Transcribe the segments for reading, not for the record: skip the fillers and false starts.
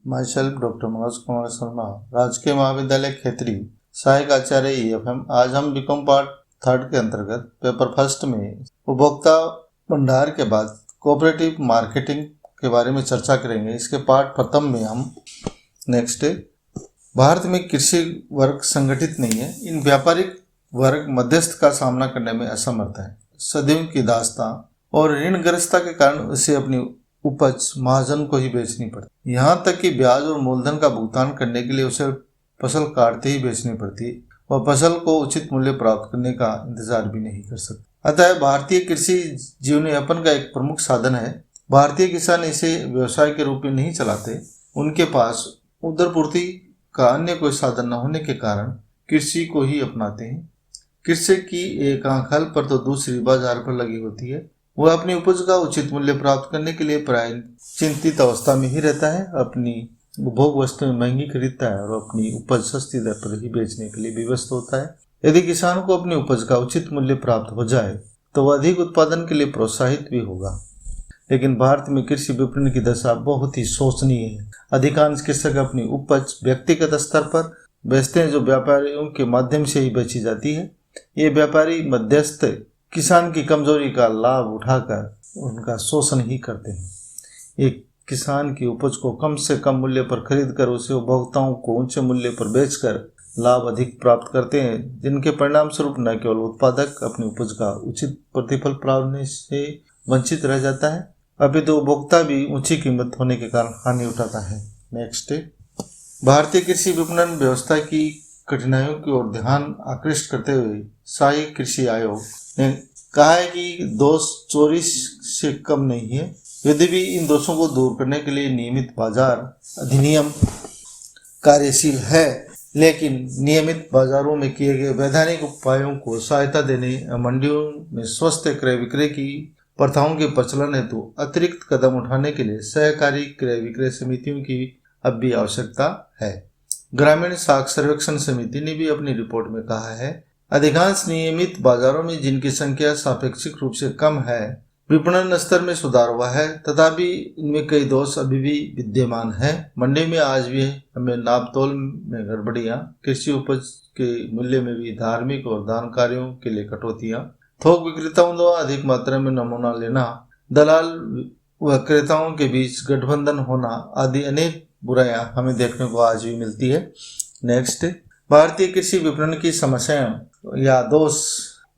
My self doctor Manoj Kumar Sharma, राजकीय महाविद्यालय खेतरी, सहायक आचार्य EFM। आज हम बीकॉम पार्ट 3 के अंतर्गत पेपर फर्स्ट में उपभोक्ता भंडार के बाद कोऑपरेटिव मार्केटिंग के बारे में चर्चा करेंगे। इसके पार्ट प्रथम में हम भारत में कृषि वर्ग संगठित नहीं है। इन व्यापारिक वर्ग मध्यस्थ का सामना करने में असमर्थ है। सदियों की दास्तां और ऋणग्रस्तता के कारण उसे अपनी उपज महाजन को ही बेचनी पड़ती। यहाँ तक कि ब्याज और मूलधन का भुगतान करने के लिए उसे फसल काटते ही बेचनी पड़ती। वह फसल को उचित मूल्य प्राप्त करने का इंतजार भी नहीं कर सकता। अतः भारतीय कृषि जीवन यापन का एक प्रमुख साधन है। भारतीय किसान इसे व्यवसाय के रूप में नहीं चलाते। उनके पास उदरपूर्ति का अन्य कोई साधन न होने के कारण कृषि को ही अपनाते हैं। कृषि की एक आंख हल पर तो दूसरी बाजार पर लगी होती है। वह अपनी उपज का उचित मूल्य प्राप्त करने के लिए प्राय चिंतित अवस्था में ही रहता है। अपनी उपभोग वस्तुएं महंगी खरीदता है और अपनी उपज सस्ती दर पर ही बेचने के लिए विवश होता है। यदि किसान को अपनी उपज का उचित मूल्य प्राप्त हो जाए तो वह अधिक उत्पादन के लिए प्रोत्साहित भी होगा। लेकिन भारत में कृषि विपणन की दशा बहुत ही शोचनीय है। अधिकांश कृषक अपनी उपज व्यक्तिगत स्तर पर बेचते हैं, जो व्यापारियों के माध्यम से ही बेची जाती है। ये व्यापारी मध्यस्थ किसान की कमजोरी का लाभ उठाकर उनका शोषण ही करते हैं। एक किसान की उपज को कम से कम मूल्य पर खरीदकर उसे उपभोक्ताओं को ऊंचे मूल्य पर बेचकर लाभ अधिक प्राप्त करते हैं, जिनके परिणाम स्वरूप न केवल उत्पादक अपनी उपज का उचित प्रतिफल प्राप्त होने से वंचित रह जाता है, अपितु उपभोक्ता भी ऊंची कीमत होने के कारण हानि उठाता है। भारतीय कृषि विपणन व्यवस्था की कठिनाइयों की ओर ध्यान आकृष्ट करते हुए शाही कृषि आयोग ने कहा है कि दोष चोरी से कम नहीं है। यदि भी इन दोषों को दूर करने के लिए नियमित बाजार अधिनियम कार्यशील है, लेकिन नियमित बाजारों में किए गए वैधानिक उपायों को सहायता देने, मंडियों में स्वस्थ क्रय विक्रय की प्रथाओं के प्रचलन हेतु अतिरिक्त कदम उठाने के लिए सहकारी क्रय विक्रय समितियों की अब भी आवश्यकता है। ग्रामीण साख सर्वेक्षण समिति ने भी अपनी रिपोर्ट में कहा है, अधिकांश नियमित बाजारों में जिनकी संख्या सापेक्षिक रूप से कम है, विपणन स्तर में सुधार हुआ है, तथापि इनमें कई दोष अभी भी विद्यमान है। मंडी में आज भी हमें नापतोल में गड़बड़ियां, कृषि उपज के मूल्य में भी धार्मिक और दान कार्यों के लिए कटौतियां, थोक विक्रेताओं द्वारा अधिक मात्रा में नमूना लेना, दलाल व क्रेताओं के बीच गठबंधन होना आदि अनेक बुराइयां हमें देखने को आज भी मिलती है। भारतीय कृषि विपणन की समस्याएं या दोष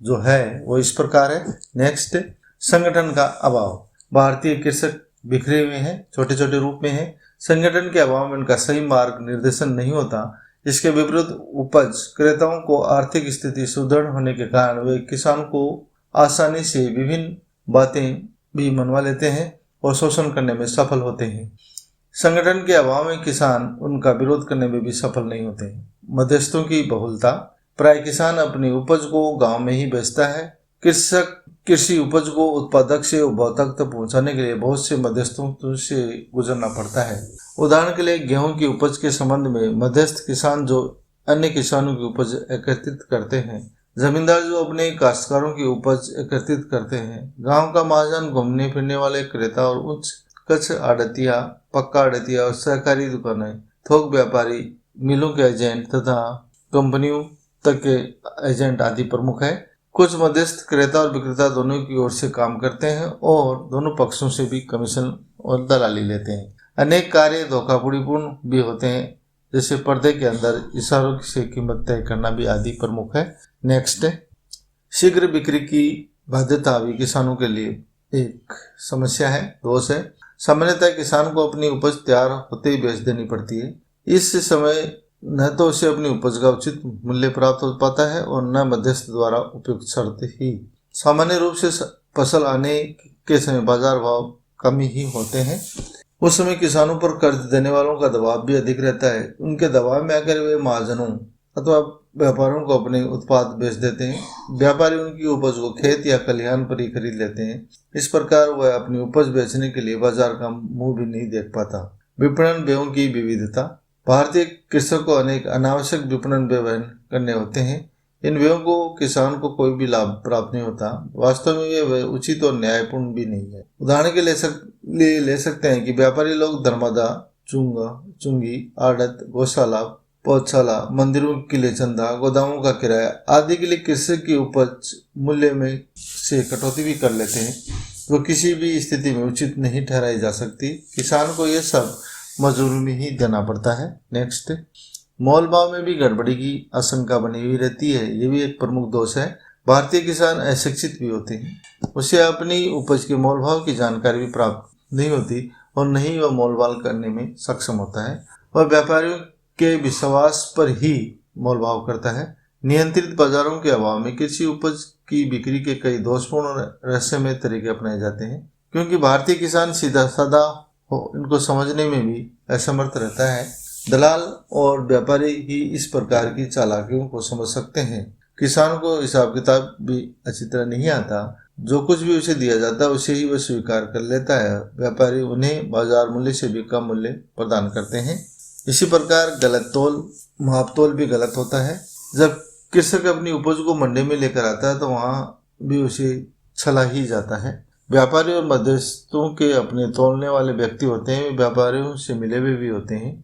जो है वो इस प्रकार है। संगठन का अभाव। भारतीय कृषक बिखरे हुए हैं, छोटे छोटे रूप में हैं। संगठन के अभाव में उनका सही मार्ग निर्देशन नहीं होता। इसके विपरीत उपज क्रेताओं को आर्थिक स्थिति सुदृढ़ होने के कारण वे किसान को आसानी से विभिन्न बातें भी मनवा लेते हैं और शोषण करने में सफल होते हैं। संगठन के अभाव में किसान उनका विरोध करने में भी सफल नहीं होते हैं। मध्यस्थों की बहुलता। प्राय किसान अपनी उपज को गांव में ही बेचता है। कृषक कृषि उपज को उत्पादक से उपभोक्ता तक पहुंचाने के लिए बहुत से मध्यस्थों से गुजरना पड़ता है। उदाहरण के लिए गेहूं की उपज के संबंध में मध्यस्थ किसान जो अन्य किसानों की उपज एकत्रित करते हैं, जमींदार जो अपने काश्तकारों की उपज एकत्रित करते हैं, गाँव का महाजन, घूमने फिरने वाले क्रेता और उच्च कच्छ आड़तिया, पक्का आड़तिया और सहकारी दुकानें, थोक व्यापारी, मिलों के एजेंट तथा कंपनियों तक के एजेंट आदि प्रमुख है। कुछ मध्यस्थ क्रेता और विक्रेता दोनों की ओर से काम करते हैं और दोनों पक्षों से भी कमीशन और दलाली लेते हैं। अनेक कार्य धोखाधड़ीपूर्ण भी होते हैं, जैसे पर्दे के अंदर इशारों से कीमत तय करना भी आदि प्रमुख है। शीघ्र बिक्री की बाध्यता भी किसानों के लिए एक समस्या है, दोष है। सामान्यतः किसान को अपनी उपज तैयार होते ही बेच देनी पड़ती है। इस समय न तो उसे अपनी उपज का उचित मूल्य प्राप्त हो पाता है और न मध्यस्थ द्वारा उपयुक्त शर्त ही। सामान्य रूप से फसल आने के समय बाजार भाव कम ही होते हैं। उस समय किसानों पर कर्ज देने वालों का दबाव भी अधिक रहता है। उनके दबाव में आकर वे महाजनों अथवा व्यापारियों को अपने उत्पाद बेच देते हैं। व्यापारी उनकी उपज को खेत या खलिहान पर ही खरीद लेते हैं। इस प्रकार वह अपनी उपज बेचने के लिए बाजार का मुंह भी नहीं देख पाता। विपणन व्ययों की विविधता। भारतीय कृषक को अनेक अनावश्यक विपणन व्यय वहन करने होते हैं। इन व्ययों को किसान को कोई भी लाभ प्राप्त नहीं होता। वास्तव में ये उचित और न्यायपूर्ण भी नहीं है। उदाहरण के लिए ले सकते हैं कि व्यापारी लोग धर्मादा चुंगा चुंगी, आड़त, गौशाला, पौधशाला, मंदिरों के लिए चंदा, गोदामों का किराया आदि के लिए कृषक की उपज मूल्य में से कटौती भी कर लेते हैं, जो किसी भी स्थिति में उचित नहीं ठहराई जा सकती। किसान को यह सब मजदूरी में ही देना पड़ता है। नेक्स्ट, मोल भाव में भी गड़बड़ी की आशंका बनी हुई रहती है। ये भी एक प्रमुख दोष है। भारतीय किसान अशिक्षित भी होते हैं, उसे अपनी उपज के मोल भाव की जानकारी भी प्राप्त नहीं होती और नहीं वह मोलभाव करने में सक्षम होता है। वह व्यापारियों के विश्वास पर ही मोलभाव करता है। नियंत्रित बाजारों के अभाव में कृषि उपज की बिक्री के कई दोषपूर्ण और रहस्यमय तरीके अपनाए जाते हैं। क्योंकि भारतीय किसान सीधा साधा हो, इनको समझने में भी असमर्थ रहता है। दलाल और व्यापारी ही इस प्रकार की चालाकियों को समझ सकते हैं। किसान को हिसाब किताब भी अच्छी तरह नहीं आता। जो कुछ भी उसे दिया जाता है उसे ही वह स्वीकार कर लेता है। व्यापारी उन्हें बाजार मूल्य से भी कम मूल्य प्रदान करते हैं। इसी प्रकार गलत तोल मापतोल भी गलत होता है। जब कृषक अपनी उपज को मंडी में लेकर आता है तो वहां भी उसे छला ही जाता है। व्यापारी और मध्यस्थों के अपने तोलने वाले व्यक्ति होते हैं, वे व्यापारियों से मिले हुए भी होते हैं।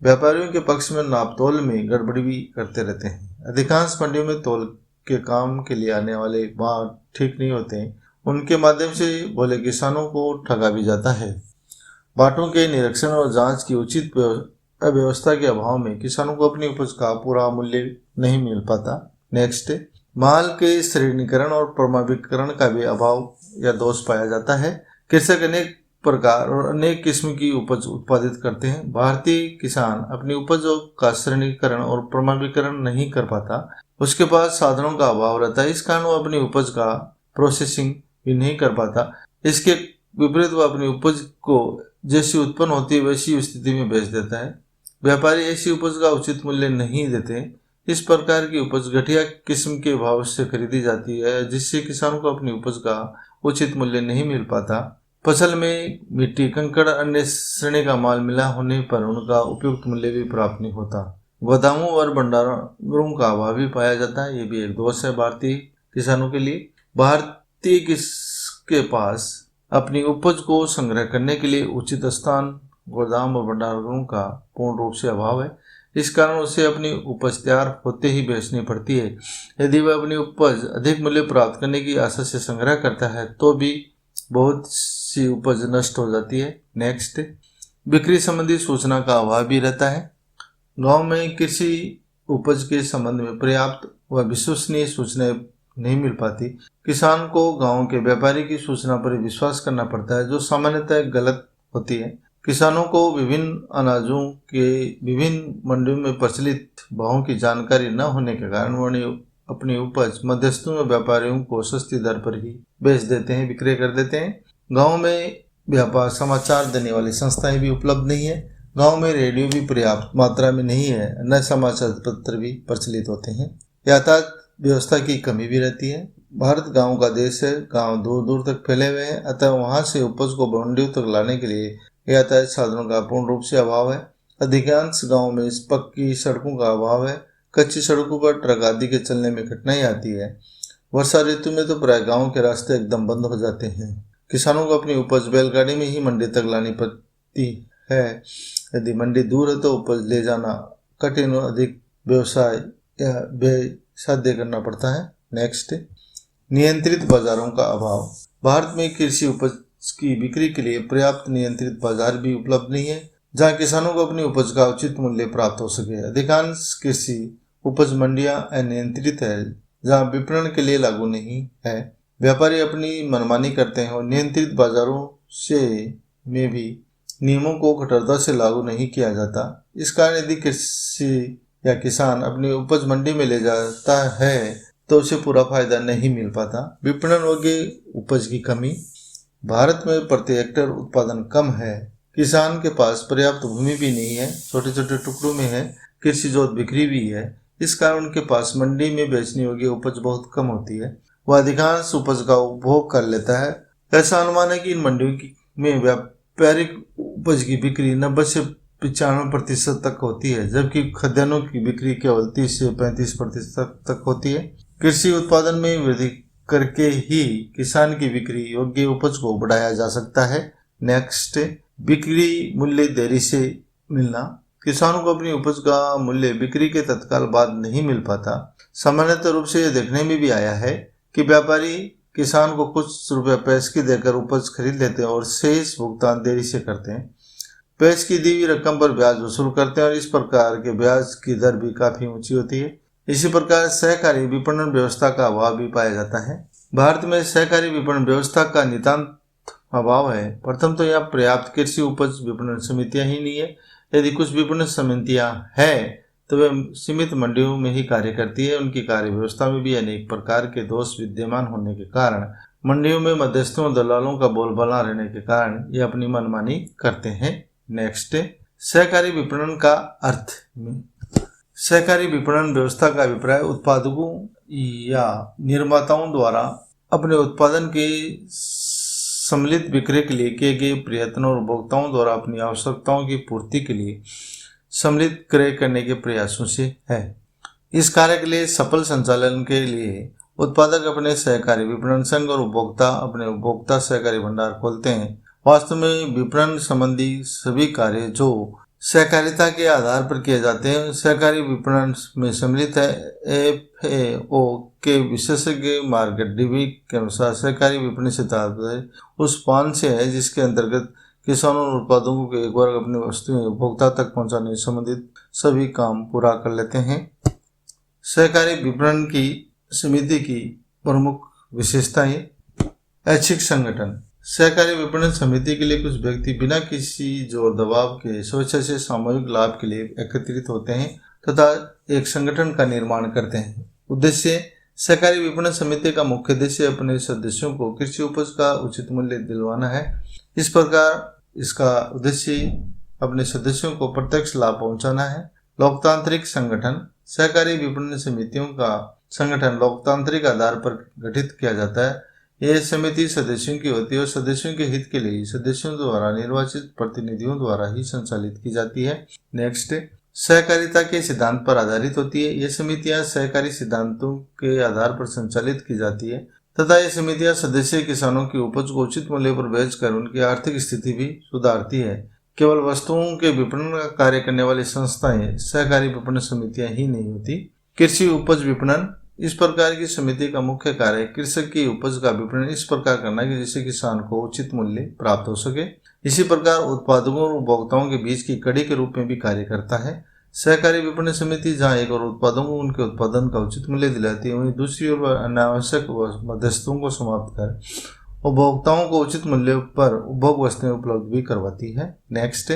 व्यापारियों के पक्ष में नापतोल में गड़बड़ी भी करते रहते हैं। अधिकांश मंडियों में तोल के काम के लिए आने वाले बाट ठीक नहीं होते हैं। उनके माध्यम से भोले किसानों को ठगा भी जाता है। बाटों के निरीक्षण और जांच की उचित अव्यवस्था के अभाव में किसानों को अपनी उपज का पूरा मूल्य नहीं मिल पाता। नेक्स्ट, माल के श्रेणीकरण और प्रमाणीकरण का भी अभाव या दोष पाया जाता है। कृषक अनेक प्रकार और अनेक किस्म की उपज उत्पादित करते हैं। भारतीय किसान अपनी उपजों का श्रेणीकरण और प्रमाणीकरण नहीं कर पाता। उसके पास साधनों का अभाव रहता है। इस कारण वो अपनी उपज का प्रोसेसिंग भी नहीं कर पाता। इसके विपरीत वो अपनी उपज को जैसी उत्पन्न होती है वैसी स्थिति में बेच देता है। व्यापारी ऐसी उपज का उचित मूल्य नहीं देते। इस प्रकार की उपज घटिया किस्म के भाव से खरीदी जाती है, जिससे किसानों को अपनी उपज का उचित मूल्य नहीं मिल पाता। फसल में मिट्टी, कंकड़, अन्य श्रेणी का माल मिला होने पर उनका उपयुक्त मूल्य भी प्राप्त नहीं होता। गोदामों और भंडारों का अभाव भी पाया जाता है। ये भी एक दोष है भारतीय किसानों के लिए। भारतीय के पास अपनी उपज को संग्रह करने के लिए उचित स्थान, गोदाम और भंडारों का पूर्ण रूप से अभाव है। इस कारण उसे अपनी उपज तैयार होते ही बेचनी पड़ती है। यदि वह अपनी उपज अधिक मूल्य प्राप्त करने की आशा से संग्रह करता है तो भी बहुत सी उपज नष्ट हो जाती है। नेक्स्ट, बिक्री संबंधी सूचना का अभाव भी रहता है। गांव में कृषि उपज के संबंध में पर्याप्त व विश्वसनीय सूचनाएं नहीं मिल पाती। किसान को गांव के व्यापारी की सूचना पर विश्वास करना पड़ता है, जो सामान्यतः गलत होती है। किसानों को विभिन्न अनाजों के विभिन्न मंडियों में प्रचलित भावों की जानकारी न होने के कारण वह अपनी उपज मध्यस्थों में व्यापारियों को सस्ती दर पर ही बेच देते हैं, विक्रय कर देते हैं। गांव में व्यापार समाचार देने वाली संस्थाएं भी उपलब्ध नहीं है। गांव में रेडियो भी पर्याप्त मात्रा में नहीं है, न समाचार पत्र भी प्रचलित होते हैं। यातायात व्यवस्था की कमी भी रहती है। भारत गांव का देश है, गांव दूर दूर तक फैले हुए हैं, अतः वहां से उपज को मंडियों तक लाने के लिए यातायात साधनों का पूर्ण रूप से अभाव है। अधिकांश गाँव में पक्की सड़कों का अभाव है। कच्ची सड़कों पर ट्रक आदि के चलने में कठिनाई आती है। वर्षा ऋतु में तो प्राय गाँव के रास्ते एकदम बंद हो जाते हैं। किसानों को अपनी उपज बैलगाड़ी में ही मंडी तक लानी पड़ती है। यदि मंडी दूर है तो उपज ले जाना कठिन और अधिक व्यवसाय या व्यय साध्य करना पड़ता है। नेक्स्ट, नियंत्रित बाजारों का अभाव। भारत में कृषि उपज की बिक्री के लिए पर्याप्त नियंत्रित बाजार भी उपलब्ध नहीं है, जहां किसानों को अपनी उपज का उचित मूल्य प्राप्त हो सके। अधिकांश कृषि उपज मंडियां अनियंत्रित है, जहां विपणन के लिए लागू नहीं है। व्यापारी अपनी मनमानी करते हैं और नियंत्रित बाजारों से में भी नियमों को कठोरता से लागू नहीं किया जाता। इस कारण यदि कृषि या किसान अपनी उपज मंडी में ले जाता है तो उसे पूरा फायदा नहीं मिल पाता। विपणन योग्य उपज की कमी। भारत में प्रति हेक्टेयर उत्पादन कम है। किसान के पास पर्याप्त भूमि भी नहीं है, छोटे छोटे टुकड़ों में है। कृषि जोत बिक्री भी है। इस कारण उनके पास मंडी में बेचने योग्य उपज बहुत कम होती है। वह अधिकांश उपज का उपभोग कर लेता है। ऐसा अनुमान है कि इन मंडियों में व्यापारिक उपज की बिक्री 90 से 95% तक होती है, जबकि खाद्यान्नों की बिक्री केवल 30 से 35% तक होती है। कृषि उत्पादन में वृद्धि करके ही किसान की बिक्री योग्य उपज को बढ़ाया जा सकता है। नेक्स्ट, बिक्री मूल्य देरी से मिलना, किसानों को अपनी उपज का मूल्य बिक्री के तत्काल बाद नहीं मिल पाता। सामान्यतः रूप से यह देखने में भी आया है कि व्यापारी किसान को कुछ रुपए पैसे देकर उपज खरीद लेते हैं और शेष भुगतान देरी से करते हैं। पैसे की दी हुई रकम पर ब्याज वसूल करते हैं और इस प्रकार के ब्याज की दर भी काफी ऊंची होती है। इसी प्रकार सहकारी विपणन व्यवस्था का अभाव भी पाया जाता है। भारत में सहकारी विपणन व्यवस्था का नितांत अभाव है। प्रथम तो यहाँ पर्याप्त कृषि उपज विपणन समितियां ही नहीं है। यदि कुछ विपणन समितियां हैं तो वे सीमित मंडियों में ही कार्य करती है। उनकी कार्य व्यवस्था में भी अनेक प्रकार के दोष विद्यमान होने के कारण मंडियों में मध्यस्थों दलालों का बोलबाला रहने के कारण ये अपनी मनमानी करते हैं। नेक्स्ट, सहकारी विपणन का अर्थ। सहकारी विपणन व्यवस्था का अभिप्राय उत्पादकों या निर्माताओं द्वारा अपने उत्पादन के सम्मिलित विक्रय के लिए किए गए प्रयत्न और उपभोक्ताओं द्वारा अपनी आवश्यकताओं की पूर्ति के लिए सम्मिलित क्रय करने के प्रयासों से है। इस कार्य के लिए सफल संचालन के लिए उत्पादक अपने सहकारी विपणन संघ और उपभोक्ता अपने उपभोक्ता सहकारी भंडार खोलते हैं। वास्तव में विपणन संबंधी सभी कार्य जो सहकारिता के आधार पर किए जाते हैं सहकारी विपणन में सम्मिलित है। FAO के विशेषज्ञ मार्केट डीबी के अनुसार सहकारी विपणन से तात्पर्य उस पान से है जिसके अंतर्गत किसानों और उत्पादकों के एक वर्ग अपनी वस्तुएं उपभोक्ता तक पहुंचाने संबंधित सभी काम पूरा कर लेते हैं। सहकारी विपणन की समिति की प्रमुख विशेषताएं। ऐच्छिक संगठन। सहकारी विपणन समिति के लिए कुछ व्यक्ति बिना किसी जोर दबाव के स्वेच्छा से सामूहिक लाभ के लिए एकत्रित होते हैं तथा एक संगठन का निर्माण करते हैं। उद्देश्य। सहकारी विपणन समिति का मुख्य उद्देश्य अपने सदस्यों को कृषि उपज का उचित मूल्य दिलवाना है। इस प्रकार इसका उद्देश्य अपने सदस्यों को प्रत्यक्ष लाभ पहुंचाना है। लोकतांत्रिक संगठन। सहकारी विपणन समितियों का संगठन लोकतांत्रिक आधार पर गठित किया जाता है। यह समिति सदस्यों की होती है और सदस्यों के हित के लिए सदस्यों द्वारा निर्वाचित प्रतिनिधियों द्वारा ही संचालित की जाती है। नेक्स्ट, सहकारिता के सिद्धांत पर आधारित होती है। ये समितियां सहकारी सिद्धांतों के आधार पर संचालित की जाती है तथा ये समितियां सदस्य किसानों की उपज को उचित मूल्य पर बेचकर उनकी आर्थिक स्थिति भी सुधारती है। केवल वस्तुओं के विपणन का कार्य करने वाली संस्थाएं सहकारी विपणन समितियां ही नहीं होती। कृषि उपज विपणन। इस प्रकार की समिति का मुख्य कार्य कृषक की उपज का विपणन इस प्रकार करना कि जिससे किसान को उचित मूल्य प्राप्त हो सके। इसी प्रकार उत्पादकों और उपभोक्ताओं के बीच की कड़ी के रूप में भी कार्य करता है। सहकारी विपणन समिति जहां एक और उत्पादकों को उनके उत्पादन का उचित मूल्य दिलाती है वहीं दूसरी ओर अनावश्यक मध्यस्थों को समाप्त कर उपभोक्ताओं को उचित मूल्य पर उपभोग वस्तुएं उपलब्ध भी करवाती है। नेक्स्ट,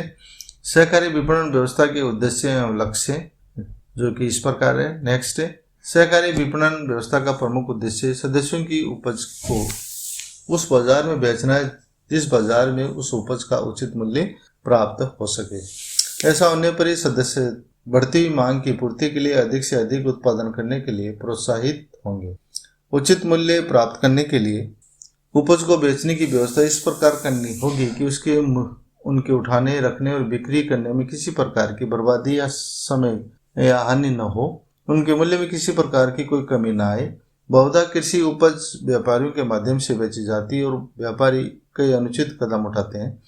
सहकारी विपणन व्यवस्था के उद्देश्य एवं लक्ष्य जो कि इस प्रकार है। नेक्स्ट, सहकारी विपणन व्यवस्था का प्रमुख उद्देश्य सदस्यों की उपज को उस बाजार में बेचना है जिस बाजार में उस उपज का उचित मूल्य प्राप्त हो सके। ऐसा होने पर ही सदस्य बढ़ती हुई मांग की पूर्ति के लिए अधिक से अधिक उत्पादन करने के लिए प्रोत्साहित होंगे। उचित मूल्य प्राप्त करने के लिए उपज को बेचने की व्यवस्था इस प्रकार करनी होगी कि उनके उठाने, रखने और बिक्री करने में किसी प्रकार की बर्बादी या समय या हानि न हो। उनके मूल्य में किसी प्रकार की कोई कमी न आए। बहुधा कृषि उपज व्यापारियों के माध्यम से बेची जाती है और व्यापारी कई अनुचित कदम उठाते हैं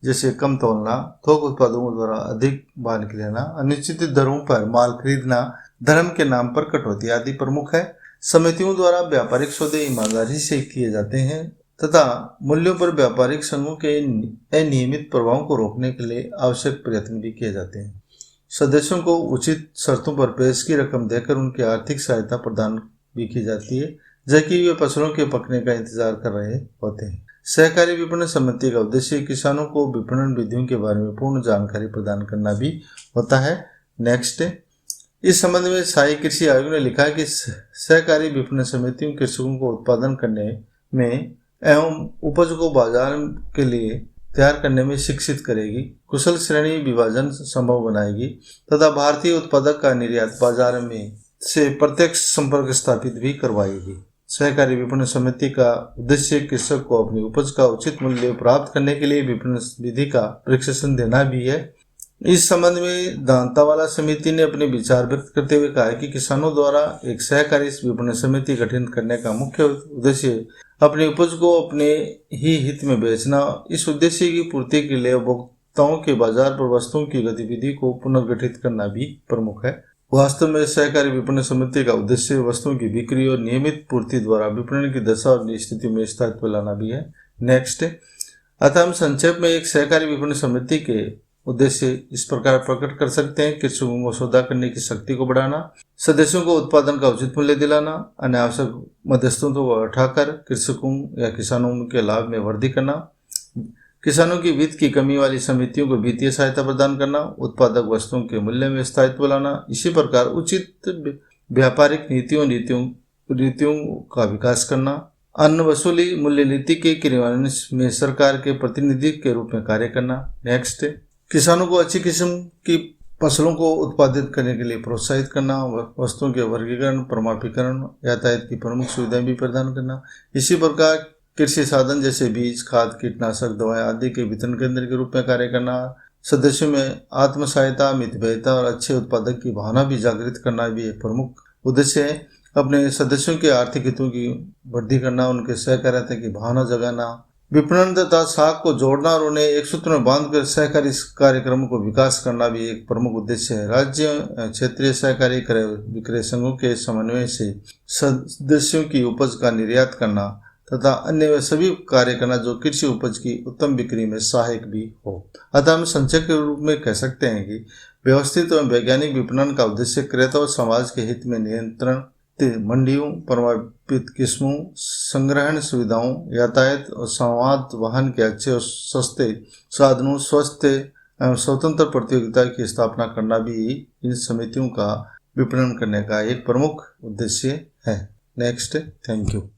जैसे कम तोलना, थोक उत्पादकों द्वारा अधिक बांध लेना, अनिश्चित दरों पर माल खरीदना, धर्म के नाम पर कटौती आदि प्रमुख है। समितियों द्वारा व्यापारिक सौदे ईमानदारी से किए जाते हैं तथा मूल्यों पर व्यापारिक संघों के अनियमित प्रभाव को रोकने के लिए आवश्यक प्रयत्न भी किए जाते हैं। सदस्यों को उचित शर्तों पर पैसे की रकम देकर उनकी आर्थिक सहायता प्रदान भी की जाती है जबकि वे फसलों के पकने का इंतजार कर रहे होते हैं। सहकारी विपणन समिति का उद्देश्य किसानों को विपणन विधियों के बारे में पूर्ण जानकारी प्रदान करना भी होता है। नेक्स्ट, इस संबंध में स्थायी कृषि आयोग ने लिखा है कि सहकारी विपणन समितियों कृषकों को उत्पादन करने में एवं उपज को बाजार के लिए तैयार करने में शिक्षित करेगी, कुशल श्रेणी विभाजन संभव बनाएगी तथा भारतीय उत्पादक का निर्यात बाजार में से प्रत्यक्ष संपर्क स्थापित भी करवाएगी। सहकारी विपणन समिति का उद्देश्य कृषक को अपनी उपज का उचित मूल्य प्राप्त करने के लिए विपणन विधि का प्रशिक्षण देना भी है। इस संबंध में दांतावाला समिति ने अपने विचार व्यक्त करते हुए कहा है कि किसानों द्वारा एक सहकारी विपणन समिति गठन करने का मुख्य उद्देश्य अपनी उपज को अपने ही हित में बेचना। इस उद्देश्य की पूर्ति के लिए उपभोक्ताओं के बाजार पर वस्तुओं की गतिविधि को पुनर्गठित करना भी प्रमुख है। वास्तव में सहकारी विपणन समिति का उद्देश्य वस्तुओं की बिक्री और नियमित पूर्ति द्वारा विपणन की दशा और स्थिति में स्थायित्व लाना भी है। नेक्स्ट, अतः हम संक्षेप में एक सहकारी विपणन समिति के उद्देश्य इस प्रकार प्रकट कर सकते हैं: कृषकों को सौदा करने की शक्ति को बढ़ाना, सदस्यों को उत्पादन का उचित मूल्य दिलाना, अनावश्यक मध्यस्थों को हटाकर कृषकों या किसानों के लाभ में वृद्धि करना, किसानों की वित्त की कमी वाली समितियों को वित्तीय सहायता प्रदान करना, उत्पादक वस्तुओं के मूल्य में स्थायित्व लाना। इसी प्रकार उचित व्यापारिक नीतियों का विकास करना, अन्न वसूली मूल्य नीति के क्रियान्वयन में सरकार के प्रतिनिधि के रूप में कार्य करना। नेक्स्ट, किसानों को अच्छी किस्म की फसलों को उत्पादित करने के लिए प्रोत्साहित करना, वस्तुओं के वर्गीकरण, प्रमाणीकरण, यातायात की प्रमुख सुविधाएं भी प्रदान करना। इसी प्रकार कृषि साधन जैसे बीज, खाद, कीटनाशक दवाएं आदि के वितरण केंद्र के रूप में कार्य करना। सदस्यों में आत्म सहायता, मितव्ययिता और अच्छे उत्पादक की भावना भी जागृत करना भी एक प्रमुख उद्देश्य है। अपने सदस्यों के आर्थिक हितों की वृद्धि करना, उनके सहकारिता की भावना जगाना, विपणन तथा साख को जोड़ना और उन्हें एक सूत्र में बांधकर सहकारी कार्यक्रमों को विकास करना भी एक प्रमुख उद्देश्य है। राज्य क्षेत्रीय सहकारी क्रय विक्रय संघों के समन्वय से सदस्यों की उपज का निर्यात करना तथा अन्य वे सभी कार्य करना जो कृषि उपज की उत्तम बिक्री में सहायक भी हो। अतः हम संक्षेप के रूप में कह सकते हैं कि व्यवस्थित एवं वैज्ञानिक विपणन का उद्देश्य क्रेता और समाज के हित में नियंत्रण, मंडियों, प्रमाणित किस्मों, संग्रहण सुविधाओं, यातायात और संवाद वाहन के अच्छे और सस्ते साधनों, स्वस्थ एवं स्वतंत्र प्रतियोगिता की स्थापना करना भी इन समितियों का विपणन करने का एक प्रमुख उद्देश्य है। Next, thank you.